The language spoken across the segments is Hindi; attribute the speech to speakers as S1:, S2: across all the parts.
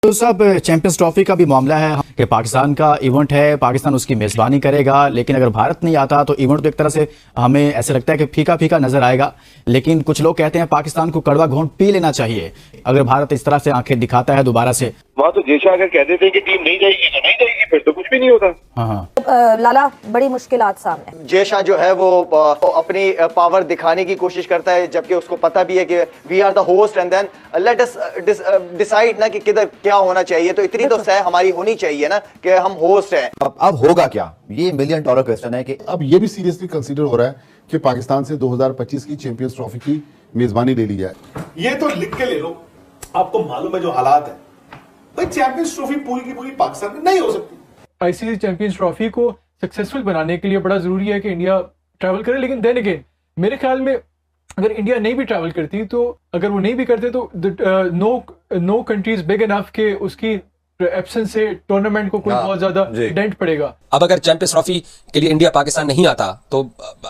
S1: तो सब चैंपियंस ट्रॉफी का भी मामला है कि पाकिस्तान का इवेंट है, पाकिस्तान उसकी मेजबानी करेगा, लेकिन अगर भारत नहीं आता तो इवेंट तो एक तरह से हमें ऐसे लगता है कि फीका फीका नजर आएगा। लेकिन कुछ लोग कहते हैं पाकिस्तान को कड़वा घोंट पी लेना चाहिए अगर भारत इस तरह से आंखें दिखाता है दोबारा से।
S2: वहाँ तो जेशा अगर कह देते हैं कि टीम नहीं जाएगी तो नहीं जाएगी, फिर तो कुछ भी नहीं होता।
S1: हाँ।
S3: लाला, बड़ी मुश्किलात सामने।
S4: जेशा जो है वो अपनी पावर दिखाने की कोशिश करता है, जबकि उसको पता भी है कि we are the host and then let us decide ना कि किधर क्या होना चाहिए। तो इतनी तो सह हमारी होनी चाहिए ना कि हम होस्ट हैं।
S5: अब होगा क्या, ये $1 मिलियन क्वेश्चन है कि
S6: अब ये भी सीरियसली कंसीडर हो रहा है कि पाकिस्तान से 2025 की चैंपियंस ट्रॉफी की मेजबानी ले ली जाए।
S7: ये तो लिख के ले लो, आपको मालूम है जो हालात है भाई, चैंपियंस ट्रॉफी पूरी की पूरी पाकिस्तान में नहीं हो सकती।
S8: आईसीसी चैंपियंस ट्रॉफी को सक्सेसफुल बनाने के लिए बड़ा जरूरी है कि इंडिया ट्रैवल करे। लेकिन देन अगेन मेरे ख्याल में अगर इंडिया नहीं भी ट्रैवल करती, तो अगर वो नहीं भी करते तो नो कंट्रीज बिग इनफ के उसकी एब्सेंस से टूर्नामेंट को कोई बहुत ज्यादा डेंट पड़ेगा।
S9: अब अगर चैंपियंस ट्रॉफी के लिए इंडिया पाकिस्तान नहीं आता तो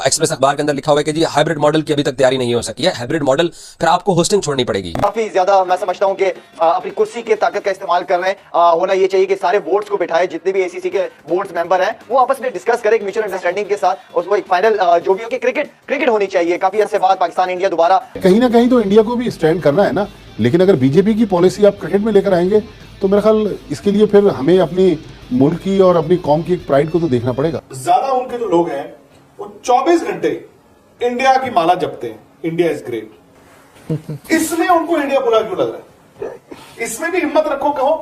S9: एक्सप्रेस अखबार के अंदर लिखा हुआ है कि जी हाइब्रिड मॉडल की अभी तक तैयारी नहीं हो सकी है। हाइब्रिड मॉडल फिर आपको होस्टिंग छोड़नी पड़ेगी।
S4: काफी ज्यादा मैं समझता हूँ कि अपनी कुर्सी की ताकत का इस्तेमाल कर रहे हैं। होना ये चाहिए कि सारे बोर्ड्स को बिठाए, जितने भी एसीसी के बोर्ड्स मेंबर हैं वो आपस में डिस्कस करें म्यूचुअल अंडरस्टैंडिंग के साथ, और उसको एक फाइनल जो भी हो कि क्रिकेट होनी चाहिए। काफी अर्से बाद पाकिस्तान इंडिया दोबारा
S6: कहीं ना कहीं तो इंडिया को भी स्टैंड करना है ना। लेकिन अगर बीजेपी की पॉलिसी आप क्रिकेट में लेकर आएंगे तो मेरा ख्याल इसके लिए फिर हमें अपनी मुल्क की और अपनी कौम की एक प्राइड को तो देखना पड़ेगा।
S7: ज्यादा उनके जो लोग हैं वो 24 घंटे इंडिया की माला जपते हैं, इंडिया इज ग्रेट। इसमें उनको इंडिया बुरा क्यों लग रहा है? इसमें भी हिम्मत रखो, कहो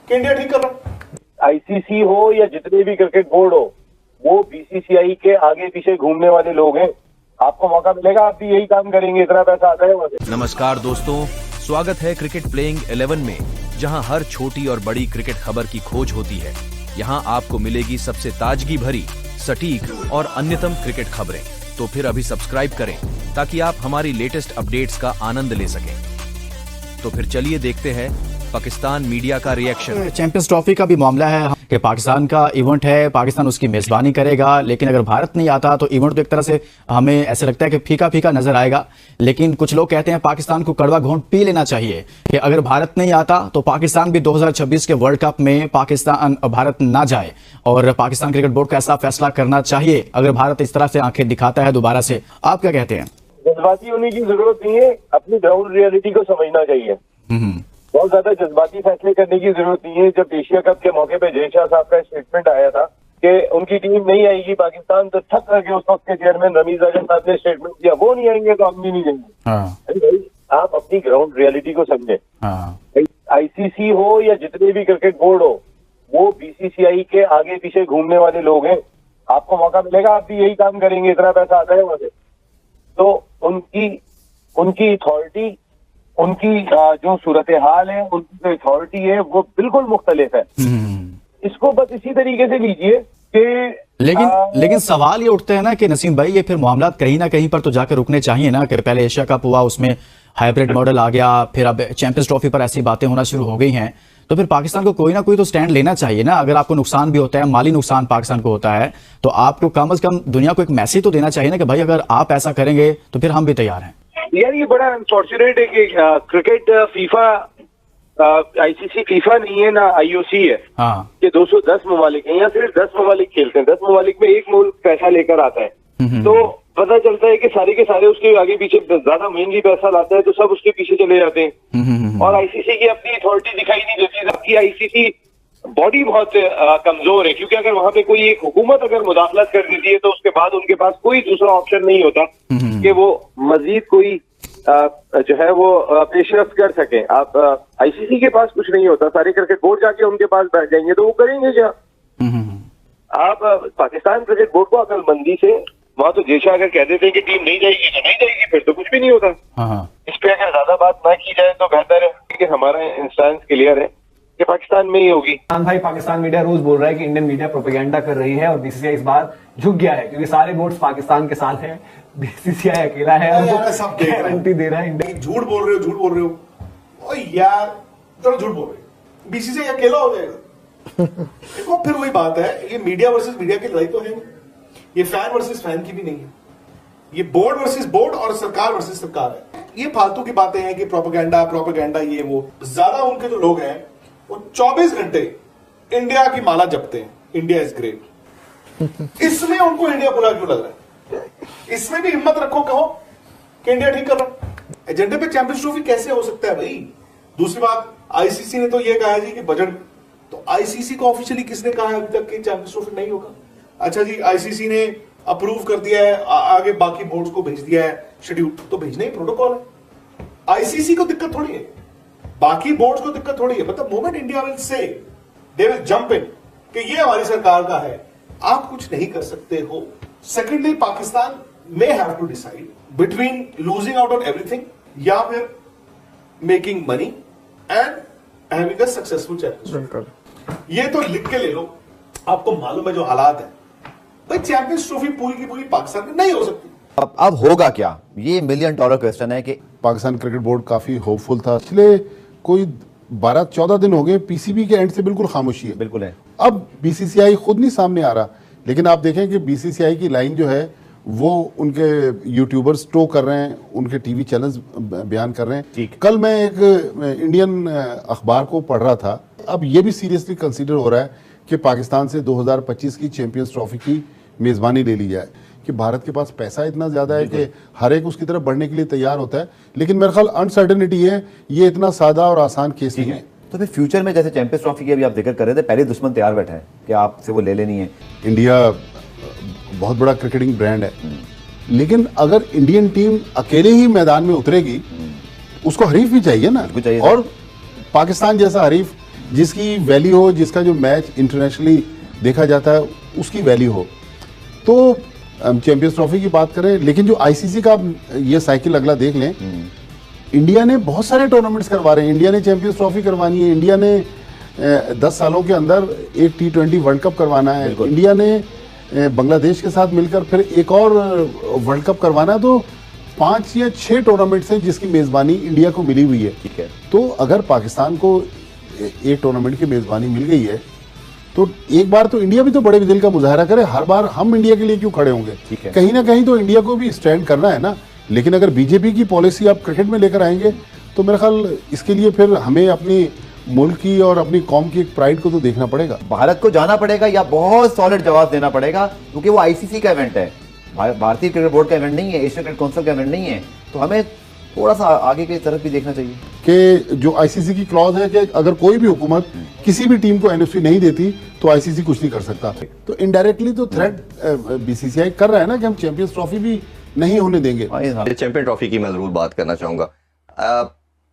S7: कि इंडिया ठीक कर रहा है।
S2: आईसीसी हो या जितने भी क्रिकेट बोर्ड हो, वो बीसीसीआई के आगे पीछे घूमने वाले लोग हैं। आपको मौका मिलेगा, आप भी यही काम करेंगे, इतना पैसा आता है वहां से।
S10: नमस्कार दोस्तों, स्वागत है क्रिकेट प्लेइंग 11 में, जहां हर छोटी और बड़ी क्रिकेट खबर की खोज होती है। यहां आपको मिलेगी सबसे ताजगी भरी, सटीक और अन्यतम क्रिकेट खबरें। तो फिर अभी सब्सक्राइब करें ताकि आप हमारी लेटेस्ट अपडेट्स का आनंद ले सकें। तो फिर चलिए देखते हैं पाकिस्तान मीडिया का रिएक्शन।
S1: चैंपियंस ट्रॉफी का भी मामला है कि पाकिस्तान का इवेंट है, पाकिस्तान उसकी मेजबानी करेगा, लेकिन अगर भारत नहीं आता तो इवेंट तो एक तरह से हमें ऐसे लगता है कि फीका फीका नजर आएगा। लेकिन कुछ लोग कहते हैं पाकिस्तान को कड़वा घोंट पी लेना चाहिए कि अगर भारत नहीं आता तो पाकिस्तान भी 2026 के वर्ल्ड कप में भारत ना जाए, और पाकिस्तान क्रिकेट बोर्ड को ऐसा फैसला करना चाहिए अगर भारत इस तरह से आंखें दिखाता है दोबारा से। आप क्या कहते हैं?
S2: जज्बाती होने की जरूरत नहीं है, अपनी ग्राउंड रियलिटी को समझना चाहिए। बहुत ज्यादा जज्बाती फैसले करने की जरूरत नहीं है। जब एशिया कप के मौके पे जेशा साहब का स्टेटमेंट आया था कि उनकी टीम नहीं आएगी पाकिस्तान, तो छक करके उस वक्त के चेयरमैन रमीज अजहर साहब ने स्टेटमेंट दिया, वो नहीं आएंगे तो हम भी नहीं जाएंगे। आप अपनी ग्राउंड रियलिटी को समझे। आईसीसी हो या जितने भी क्रिकेट बोर्ड हो, वो बीसीसीआई के आगे पीछे घूमने वाले लोग हैं। आपको मौका मिलेगा, आप भी यही काम करेंगे, इतना पैसा आता है वहां से। तो उनकी अथॉरिटी, उनकी जो सूरत हाल है, उनकी जो अथॉरिटी है वो बिल्कुल मुख्तलिफ है। इसको बस इसी तरीके से लीजिए कि
S1: लेकिन सवाल ये उठते हैं ना कि नसीम भाई, ये फिर मामला कहीं ना कहीं पर तो जाकर रुकने चाहिए ना। कि पहले एशिया कप हुआ, उसमें हाइब्रिड मॉडल आ गया, फिर अब चैंपियंस ट्रॉफी पर ऐसी बातें होना शुरू हो गई हैं, तो फिर पाकिस्तान को कोई ना कोई तो स्टैंड लेना चाहिए ना। अगर आपको नुकसान भी होता है, माली नुकसान पाकिस्तान को होता है, तो आपको कम से कम दुनिया को एक मैसेज तो देना चाहिए ना कि भाई अगर आप ऐसा करेंगे तो फिर हम भी तैयार हैं।
S2: यार ये बड़ा अनफॉर्चुनेट है कि क्रिकेट फीफा, आईसीसी फीफा नहीं है ना आईओसी है। कि 210 ममालिक हैं, या सिर्फ 10 ममालिक खेलते हैं। 10 ममालिक में एक मुल्क पैसा लेकर आता है, तो पता चलता है कि सारे के सारे उसके आगे पीछे ज्यादा मेनली पैसा लाता है, तो सब उसके पीछे चले जाते हैं। और आईसीसी की अपनी अथॉरिटी दिखाई नहीं देती। जबकि आईसीसी बॉडी बहुत कमजोर है, क्योंकि अगर वहां पे कोई एक हुकूमत अगर मुदाखलत कर देती है तो उसके बाद उनके पास कोई दूसरा ऑप्शन नहीं होता कि वो मजीद कोई जो है वो पेशरफ कर सके। आप आईसीसी के पास कुछ नहीं होता, सारे क्रिकेट बोर्ड जाके उनके पास बैठ जाएंगे तो वो करेंगे क्या? आप पाकिस्तान क्रिकेट बोर्ड को अकलमंदी से, वहां तो जेशा अगर कह देते हैं कि टीम नहीं जाएगी तो नहीं जाएगी, फिर तो कुछ भी नहीं होता। इस पे अगर ज्यादा बात ना की जाए तो बेहतर है, कि हमारा इंस्टेंस क्लियर है कि पाकिस्तान में ही होगी।
S11: भाई, पाकिस्तान मीडिया रोज बोल रहा है कि इंडियन मीडिया प्रोपेगेंडा कर रही है, और बीसीसीआई इस बार झुक गया है क्योंकि सारे बोर्ड्स पाकिस्तान के साथ हैं, बीसीसीआई अकेला है और सब गारंटी दे रहा है। इंडिया
S7: झूठ बोल रहे हो ओ यार, चलो झूठ बोल रहे हो, बीसीसीआई अकेला हो जाएगा। देखो फिर वही बात है, ये मीडिया वर्सेस मीडिया की लड़ाई तो है नहीं, ये फैन वर्सेस फैन की भी नहीं है, ये बोर्ड वर्सेस बोर्ड और सरकार वर्सेस सरकार है। ये फालतू की बातें हैं कि प्रोपेगेंडा ये वो। ज्यादा उनके जो लोग हैं वो 24 घंटे इंडिया की माला जपते हैं, इंडिया इज ग्रेट। इसमें उनको इंडिया बुरा क्यों लग रहा है? इसमें भी हिम्मत रखो, कहो कि इंडिया ठीक कर रहा है। एजेंडे पे चैंपियंस ट्रॉफी कैसे हो सकता है भाई? दूसरी बात, आईसीसी ने तो ये कहा है जी कि बजट, तो आईसीसी को ऑफिशियली किसने कहा है अभी तक कि चैंपियंस ट्रॉफी नहीं होगा? अच्छा जी, आईसीसी ने अप्रूव कर दिया है, आगे बाकी बोर्ड्स को भेज दिया है शेड्यूल, तो भेजने ही प्रोटोकॉल है। आईसीसी को दिक्कत थोड़ी है, बाकी बोर्ड्स को दिक्कत थोड़ी है। मतलब moment India will say, they will jump in कि ये हमारी सरकार का है, आप कुछ नहीं कर सकते हो। Secondly, Pakistan may have to decide between losing out on everything या फिर making money and having a successful championship। ये तो लिख के ले लो, आपको मालूम है जो हालात है भाई, चैंपियंस ट्रॉफी पूरी की पूरी पाकिस्तान में नहीं हो सकती।
S5: अब होगा क्या, ये $1 मिलियन क्वेश्चन है कि
S6: पाकिस्तान क्रिकेट बोर्ड काफी होपफुल था। पिछले कोई 12-14 दिन हो गए पीसीबी के एंड से बिल्कुल खामोशी है।
S5: बिल्कुल है।
S6: अब बीसीसीआई खुद नहीं सामने आ रहा, लेकिन आप देखें कि बीसीसीआई की लाइन जो है वो उनके यूट्यूबर्स टो कर रहे हैं, उनके टीवी चैनल्स बयान कर रहे हैं। कल मैं एक इंडियन अखबार को पढ़ रहा था, अब ये भी सीरियसली कंसीडर हो रहा है कि पाकिस्तान से 2025 की चैंपियंस ट्रॉफी की मेज़बानी ले ली जाए, कि भारत के पास पैसा इतना ज़्यादा है कि हर एक उसकी तरफ बढ़ने के लिए तैयार होता है। लेकिन मेरे ख्याल अनसर्टेनिटी है, ये इतना सादा और आसान केस नहीं है।
S5: तो फिर फ्यूचर में जैसे चैंपियंस ट्रॉफी की अभी आप जिक्र कर रहे थे, पहले दुश्मन तैयार बैठा है कि आपसे वो ले लेनी है।
S6: इंडिया बहुत बड़ा क्रिकेटिंग ब्रांड है, लेकिन अगर इंडियन टीम अकेले ही मैदान में उतरेगी, उसको हरीफ भी चाहिए ना, और पाकिस्तान जैसा हरीफ जिसकी वैल्यू हो, जिसका जो मैच इंटरनेशनली देखा जाता है उसकी वैल्यू हो। तो चैंपियंस ट्रॉफी की बात करें, लेकिन जो आईसीसी का ये साइकिल अगला देख लें, इंडिया ने बहुत सारे टूर्नामेंट्स करवा रहे हैं। इंडिया ने चैंपियंस ट्रॉफी करवानी है, इंडिया ने 10 सालों के अंदर एक T20 वर्ल्ड कप करवाना है, इंडिया ने बांग्लादेश के साथ मिलकर फिर एक और वर्ल्ड कप करवाना है। तो 5 या 6 टूर्नामेंट्स हैं जिसकी मेजबानी इंडिया को मिली हुई है। ठीक है, तो अगर पाकिस्तान को एक टूर्नामेंट की मेजबानी मिल गई है, तो एक बार तो इंडिया भी तो बड़े दिल का मुजाहरा करे। हर बार हम इंडिया के लिए क्यों खड़े होंगे? कहीं ना कहीं तो इंडिया को भी स्टैंड करना है ना। लेकिन अगर बीजेपी की पॉलिसी आप क्रिकेट में लेकर आएंगे, तो मेरा ख्याल इसके लिए फिर हमें अपनी मुल्क की और अपनी कौम की एक प्राइड को तो देखना पड़ेगा।
S5: भारत को जाना पड़ेगा या बहुत सॉलिड जवाब देना पड़ेगा, क्योंकि वो आईसीसी का इवेंट है, भारतीय क्रिकेट बोर्ड का इवेंट नहीं है, एशिया क्रिकेट काउंसिल का इवेंट नहीं है। तो हमें थोड़ा सा आगे की तरफ भी देखना चाहिए
S6: कि जो आईसीसी की क्लॉज है कि अगर कोई भी हुकूमत किसी भी टीम को एनओसी नहीं देती तो आईसीसी कुछ नहीं कर सकता। तो इनडायरेक्टली तो थ्रेट बीसीसीआई कर रहा है ना कि हम चैंपियंस ट्रॉफी भी नहीं होने देंगे।
S12: चैंपियन ट्रॉफी की मैं जरूर बात करना चाहूंगा।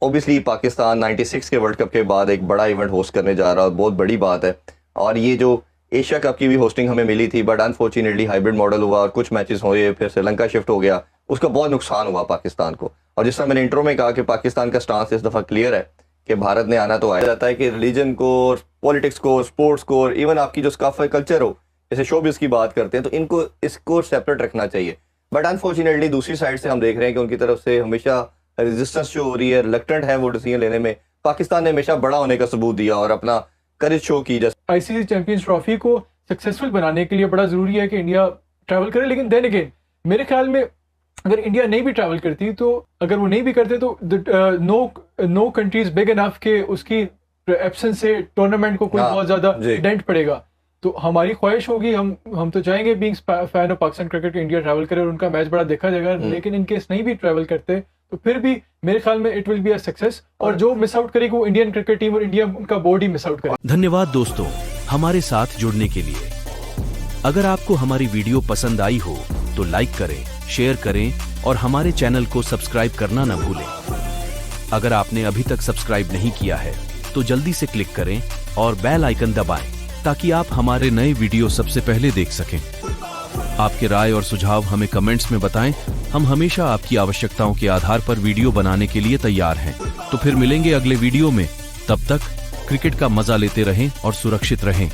S12: ऑब्वियसली पाकिस्तान 96 के वर्ल्ड कप के बाद एक बड़ा इवेंट होस्ट करने जा रहा है, बहुत बड़ी बात है। और ये जो एशिया कप की भी होस्टिंग हमें मिली थी, बट अनफॉर्चुनेटली हाइब्रिड मॉडल हुआ और कुछ मैचेस हुए, फिर श्रीलंका शिफ्ट हो गया, उसका बहुत नुकसान हुआ पाकिस्तान को। और जिस तरह मैंने इंट्रो में कहा कि पाकिस्तान का स्टांस इस दफा क्लियर है कि भारत ने आना तो आया जाता है कि रिलीजन को, पॉलिटिक्स को, स्पोर्ट्स को, इवन आपकी जो स्काफा कल्चर हो, जैसे शोबिस की बात करते हैं, तो इनको इसको सेपरेट रखना चाहिए। बट अनफॉर्चुनेटली दूसरी साइड से हम देख रहे हैं कि उनकी तरफ से हमेशा रेजिस्टेंस जो हो रही है, रिलक्टेंट है वो डिसीजन लेने में। पाकिस्तान ने हमेशा बड़ा होने का सबूत दिया और अपना करेज शो की।
S8: आईसीसी चैंपियंस ट्रॉफी को सक्सेसफुल बनाने के लिए बड़ा जरूरी है कि इंडिया ट्रैवल करे। लेकिन देन अगेन मेरे ख्याल में अगर इंडिया नहीं भी ट्रैवल करती, तो अगर वो नहीं भी करते तो नो कंट्रीज बिग इनफ के उसकी एब्सेंस से टूर्नामेंट को कोई बहुत ज्यादा डेंट पड़ेगा। तो हमारी ख्वाहिश होगी, हम तो चाहेंगे being fan of Pakistan cricket, India travel करे और उनका मैच बड़ा देखा जाएगा। लेकिन इन केस नहीं भी ट्रैवल करते तो फिर भी मेरे ख्याल में it will be a success, और जो मिस आउट करेगी वो इंडियन क्रिकेट टीम और इंडिया उनका बोर्ड ही मिस आउट करेगा।
S10: धन्यवाद दोस्तों हमारे साथ जुड़ने के लिए। अगर आपको हमारी वीडियो पसंद आई हो तो लाइक करें, शेयर करें और हमारे चैनल को सब्सक्राइब करना न भूलें। अगर आपने अभी तक सब्सक्राइब नहीं किया है तो जल्दी से क्लिक करें और बेल आइकन दबाएं ताकि आप हमारे नए वीडियो सबसे पहले देख सकें। आपके राय और सुझाव हमें कमेंट्स में बताएं। हम हमेशा आपकी आवश्यकताओं के आधार पर वीडियो बनाने के लिए तैयार हैं। तो फिर मिलेंगे अगले वीडियो में, तब तक क्रिकेट का मजा लेते रहें और सुरक्षित रहें।